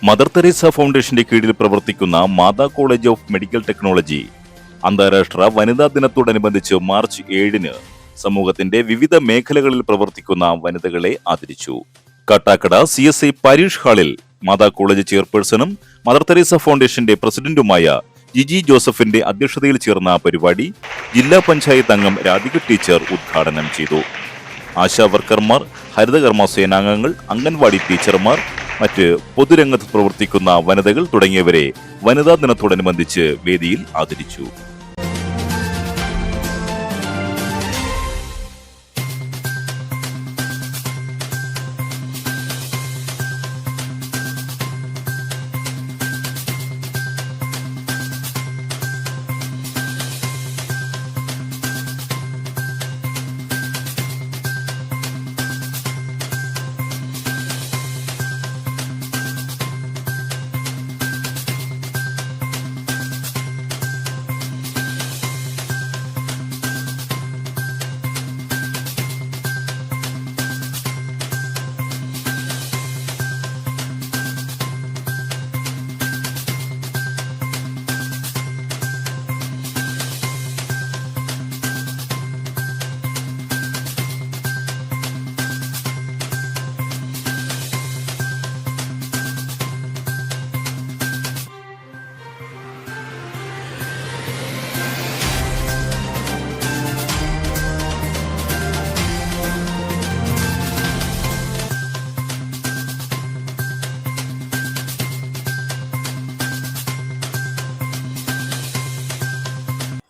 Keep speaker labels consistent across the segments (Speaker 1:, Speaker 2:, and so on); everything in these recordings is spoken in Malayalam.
Speaker 1: മദർ തെരേസ ഫൗണ്ടേഷന്റെ കീഴിൽ പ്രവർത്തിക്കുന്ന മാതാ കോളേജ് ഓഫ് മെഡിക്കൽ ടെക്നോളജി അന്താരാഷ്ട്ര വനിതാ ദിനത്തോടനുബന്ധിച്ച് മാർച്ച് 7-ന് സമൂഹത്തിന്റെ വിവിധ മേഖലകളിൽ പ്രവർത്തിക്കുന്ന വനിതകളെ ആദരിച്ചു. കാട്ടാക്കട CSI പാരീഷ് ഹാളിൽ മാതാ കോളേജ് ചെയർപേഴ്സണും മദർ തെരേസ ഫൗണ്ടേഷന്റെ പ്രസിഡന്റുമായ ജിജി ജോസഫിന്റെ അധ്യക്ഷതയിൽ ചേർന്ന പരിപാടി ജില്ലാ പഞ്ചായത്ത് അംഗം രാധിക ടീച്ചർ ഉദ്ഘാടനം ചെയ്തു. ആശാ വർക്കർമാർ, ഹരിതകർമ്മ സേനാംഗങ്ങൾ, അംഗൻവാടി ടീച്ചർമാർ, മറ്റ് പൊതുരംഗത്ത് പ്രവർത്തിക്കുന്ന വനിതകൾ തുടങ്ങിയവരെ വനിതാ ദിനത്തോടനുബന്ധിച്ച് വേദിയിൽ ആദരിച്ചു.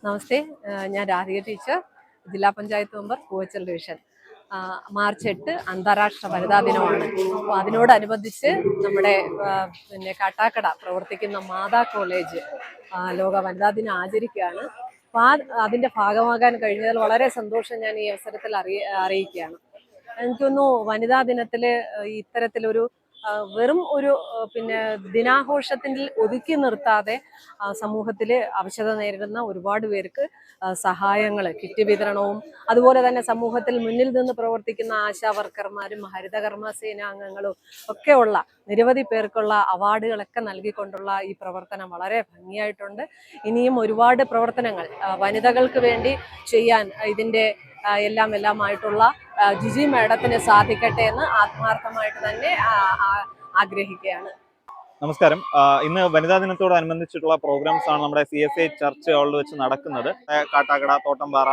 Speaker 2: നമസ്തേ, ഞാൻ രാധിക ടീച്ചർ, ജില്ലാ panchayat member, Poovachal division. March 8 അന്താരാഷ്ട്ര വനിതാ ദിനമാണ്. അപ്പോൾ അതിനോടനുബന്ധിച്ച് നമ്മുടെ കാട്ടാക്കട പ്രവർത്തിക്കുന്ന മാതാ കോളേജ് ലോക വനിതാ ദിനം ആചരിക്കുകയാണ്. അപ്പോൾ അതിൻ്റെ ഭാഗമാകാൻ കഴിഞ്ഞതിൽ വളരെ സന്തോഷം ഞാൻ ഈ അവസരത്തിൽ അറിയിക്കുകയാണ്. എനിക്കൊന്നു വനിതാ ദിനത്തിൽ ഇത്തരത്തിലൊരു വെറും ഒരു ദിനാഘോഷത്തിൽ ഒതുക്കി നിർത്താതെ സമൂഹത്തിൽ അവശത നേരിടുന്ന ഒരുപാട് പേർക്ക് സഹായങ്ങൾ, കിറ്റ് വിതരണവും, അതുപോലെ തന്നെ സമൂഹത്തിൽ മുന്നിൽ നിന്ന് പ്രവർത്തിക്കുന്ന ആശാ വർക്കർമാരും ഹരിതകർമ്മ സേനാംഗങ്ങളും ഒക്കെയുള്ള നിരവധി പേർക്കുള്ള അവാർഡുകളൊക്കെ നൽകിക്കൊണ്ടുള്ള ഈ പ്രവർത്തനം വളരെ ഭംഗിയായിട്ടുണ്ട്. ഇനിയും ഒരുപാട് പ്രവർത്തനങ്ങൾ വനിതകൾക്ക് വേണ്ടി ചെയ്യാൻ ഇതിൻ്റെ എല്ലാമായിട്ടുള്ള ജിജി മാഡത്തിന് സാധിക്കട്ടെ എന്ന് ആത്മാർത്ഥമായിട്ട് തന്നെ ആഗ്രഹിക്കുകയാണ്.
Speaker 3: നമസ്കാരം. ഇന്ന് വനിതാ ദിനത്തോടനുബന്ധിച്ചിട്ടുള്ള പ്രോഗ്രാംസ് ആണ് നമ്മുടെ CSI ചർച്ച് ഹാളിൽ വെച്ച് നടക്കുന്നത്. കാട്ടാക്കട, തോട്ടംപാറ,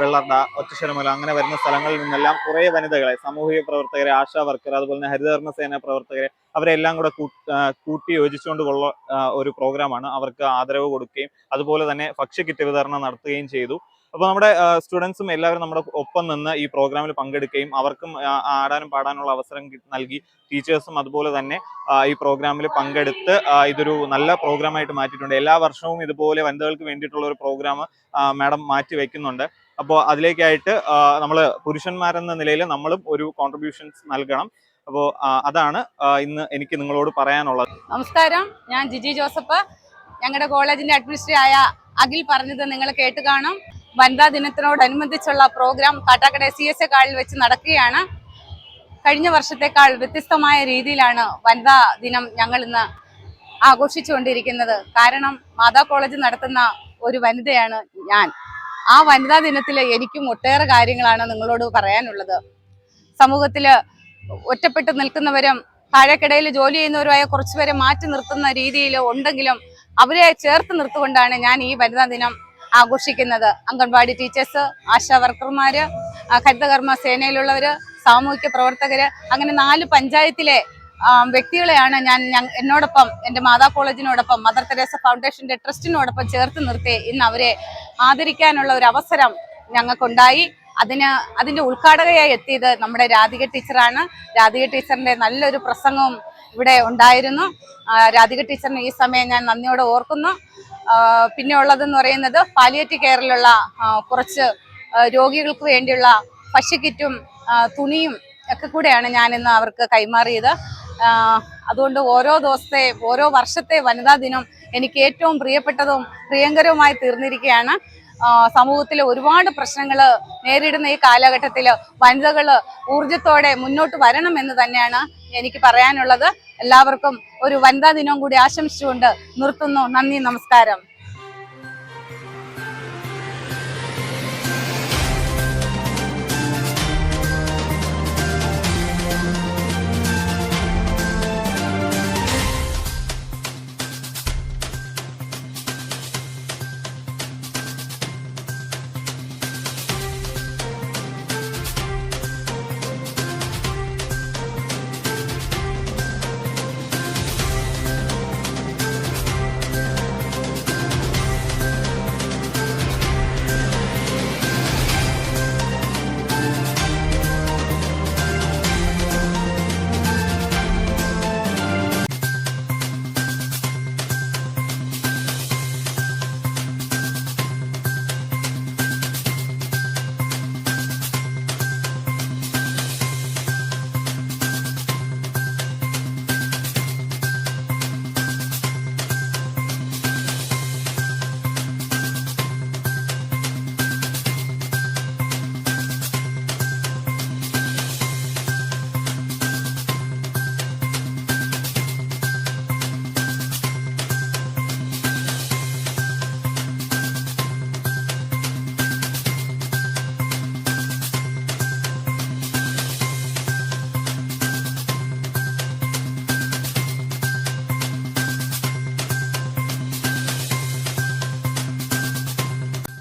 Speaker 3: വെള്ളർട, ഒറ്റശ്ശരമല അങ്ങനെ വരുന്ന സ്ഥലങ്ങളിൽ നിന്നെല്ലാം കുറേ വനിതകളെ, സാമൂഹിക പ്രവർത്തകരെ, ആശാ വർക്കർ, അതുപോലെ തന്നെ ഹരിതകർമ്മ സേന പ്രവർത്തകരെ, അവരെല്ലാം കൂടെ കൂട്ടി യോജിച്ചുകൊണ്ടുള്ള ഒരു പ്രോഗ്രാമാണ്. അവർക്ക് ആദരവ് കൊടുക്കുകയും അതുപോലെ തന്നെ ഭക്ഷ്യ കിറ്റ് വിതരണം നടത്തുകയും ചെയ്തു. അപ്പോൾ നമ്മുടെ സ്റ്റുഡൻസും എല്ലാവരും നമ്മുടെ ഒപ്പം നിന്ന് ഈ പ്രോഗ്രാമിൽ പങ്കെടുക്കുകയും അവർക്കും ആടാനും പാടാനുള്ള അവസരം നൽകി ടീച്ചേഴ്സും അതുപോലെ തന്നെ ഈ പ്രോഗ്രാമിൽ പങ്കെടുത്ത് ഇതൊരു നല്ല പ്രോഗ്രാമായിട്ട് മാറ്റിയിട്ടുണ്ട്. എല്ലാ വർഷവും ഇതുപോലെ വനിതകൾക്ക് വേണ്ടിയിട്ടുള്ള ഒരു പ്രോഗ്രാം മാഡം മാറ്റി വയ്ക്കുന്നുണ്ട്. അപ്പോൾ അതിലേക്കായിട്ട് നമ്മൾ പുരുഷന്മാരെന്ന നിലയിൽ നമ്മളും ഒരു കോൺട്രിബ്യൂഷൻസ് നൽകണം. അപ്പോൾ അതാണ് ഇന്ന് എനിക്ക് നിങ്ങളോട് പറയാനുള്ളത്.
Speaker 4: നമസ്കാരം, ഞാൻ ജിജി ജോസഫ്. ഞങ്ങളുടെ കോളേജിന്റെ അഡ്മിനിസ്ട്രേറ്റർ ആയ അഖിൽ പറഞ്ഞത് നിങ്ങൾ കേട്ട് കാണും. വനിതാ ദിനത്തിനോടനുബന്ധിച്ചുള്ള പ്രോഗ്രാം കാട്ടാക്കട CSI ഹാളിൽ വെച്ച് നടക്കുകയാണ്. കഴിഞ്ഞ വർഷത്തേക്കാൾ വ്യത്യസ്തമായ രീതിയിലാണ് വനിതാ ദിനം ഞങ്ങൾ ഇന്ന് ആഘോഷിച്ചുകൊണ്ടിരിക്കുന്നത്. കാരണം മാതാ കോളേജ് നടത്തുന്ന ഒരു വനിതയാണ് ഞാൻ. ആ വനിതാ ദിനത്തിൽ എനിക്കും ഒട്ടേറെ കാര്യങ്ങളാണ് നിങ്ങളോട് പറയാനുള്ളത്. സമൂഹത്തില് ഒറ്റപ്പെട്ട് നിൽക്കുന്നവരും താഴേക്കിടയിൽ ജോലി ചെയ്യുന്നവരുമായ കുറച്ചുപേരെ മാറ്റി നിർത്തുന്ന രീതിയിൽ ഉണ്ടെങ്കിലും അവരെ ചേർത്ത് നിർത്തുകൊണ്ടാണ് ഞാൻ ഈ വനിതാ ദിനം ആഘോഷിക്കുന്നത്. അംഗൻവാടി ടീച്ചേഴ്സ്, ആശാ വർക്കർമാര്, ഹരിതകർമ്മ സേനയിലുള്ളവര്, സാമൂഹിക പ്രവർത്തകര്, അങ്ങനെ 4 പഞ്ചായത്തിലെ വ്യക്തികളെയാണ് ഞാൻ എന്നോടൊപ്പം, എൻ്റെ മാതാ കോളേജിനോടൊപ്പം, മദർ തെരേസ ഫൗണ്ടേഷന്റെ ട്രസ്റ്റിനോടൊപ്പം ചേർത്ത് നിർത്തി ഇന്ന് അവരെ ആദരിക്കാനുള്ള ഒരു അവസരം ഞങ്ങൾക്കുണ്ടായി. അതിന്റെ ഉദ്ഘാടകയായി എത്തിയത് നമ്മുടെ രാധിക ടീച്ചറാണ്. രാധിക ടീച്ചറിന്റെ നല്ലൊരു പ്രസംഗവും ഇവിടെ ഉണ്ടായിരുന്നു. രാധിക ടീച്ചറിന് ഈ സമയം ഞാൻ നന്ദിയോടെ ഓർക്കുന്നു. പിന്നെ ഉള്ളതെന്ന് പറയുന്നത് പാലിയേറ്റീവ് കെയറിലുള്ള കുറച്ച് രോഗികൾക്ക് വേണ്ടിയുള്ള ഭക്ഷ്യക്കിറ്റും തുണിയും ഒക്കെ കൂടെയാണ് ഞാൻ ഇന്ന് അവർക്ക് കൈമാറിയത്. അതുകൊണ്ട് ഓരോ വർഷത്തെ വനിതാ ദിനം എനിക്ക് ഏറ്റവും പ്രിയപ്പെട്ടതും പ്രിയങ്കരവുമായി തീർന്നിരിക്കുകയാണ്. സമൂഹത്തിലെ ഒരുപാട് പ്രശ്നങ്ങൾ നേരിടുന്ന ഈ കാലഘട്ടത്തിൽ വനിതകൾ ഊർജത്തോടെ മുന്നോട്ട് വരണമെന്ന് തന്നെയാണ് എനിക്ക് പറയാനുള്ളത്. എല്ലാവർക്കും ഒരു വനിതാ ദിനവും കൂടി ആശംസിച്ചുകൊണ്ട് നിർത്തുന്നു. നന്ദി, നമസ്കാരം.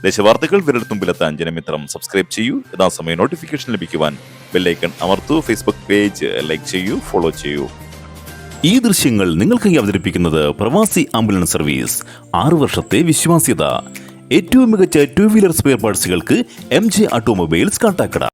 Speaker 1: ദേശവാർത്തകൾ വിരൽത്തുമ്പിലെത്താൻ ജനമിത്രം സബ്സ്ക്രൈബ് ചെയ്യൂ. യഥാസമയം നോട്ടിഫിക്കേഷൻ ലഭിക്കുവാൻ ബെല്ലൈക്കൺ അമർത്തൂ. ഫേസ്ബുക്ക് പേജ് ലൈക്ക് ചെയ്യൂ, ഫോളോ ചെയ്യൂ. ഈ ദൃശ്യങ്ങൾ നിങ്ങൾക്കായി അവതരിപ്പിക്കുന്നത് പ്രവാസി ആംബുലൻസ് സർവീസ്. 6 വർഷത്തെ വിശ്വാസ്യത. ഏറ്റവും മികച്ച 2 വീലർ സ്പെയർ പാർട്സുകൾക്ക് MJ ഓട്ടോമൊബൈൽസ് കാട്ടാക്കട.